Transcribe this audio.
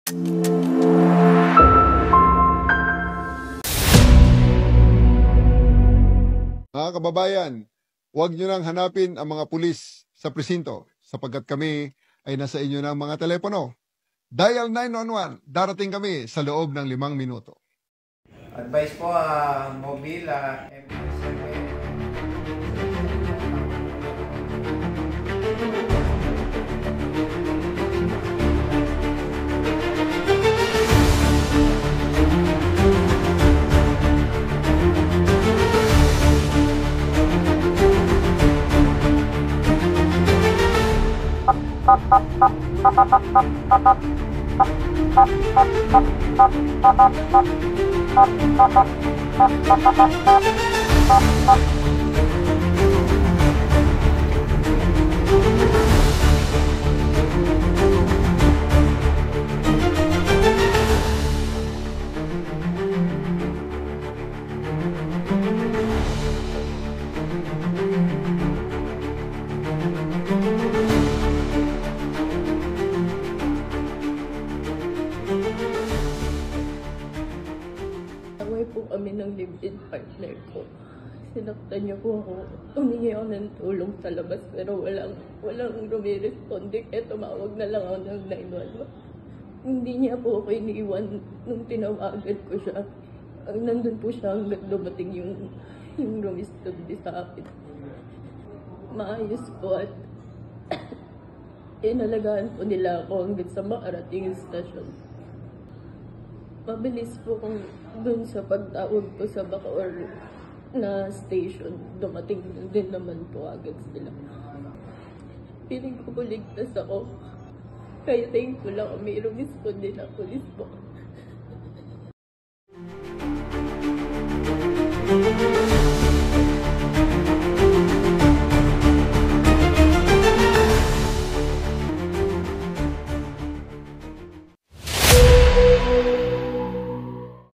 Mga kababayan, huwag nyo nang hanapin ang mga pulis sa presinto sapagkat kami ay nasa inyo ng mga telepono. Dial 911, darating kami sa loob ng 5 minuto. Advice po, mobile, MP7. Away po kami ng live-in partner ko. Sinaktan niya po ako. Humingi ako ng tulong sa labas pero walang rumiresponde kaya tumawag na lang ako ng 911. Hindi niya po ako iniwan nung tinawagan ko siya. Nandun po siya hanggang dumating yung rumisponde sa akin. Maayos po at inalagaan po nila ako hanggang sa makarating yung stasyon. Mabilis po kung dun sa pagtawag ko sa Bacoor na station, dumating din naman po agad sila. Piling ko po ligtas ako. Kaya thankful ako may rumisponde na pulis po.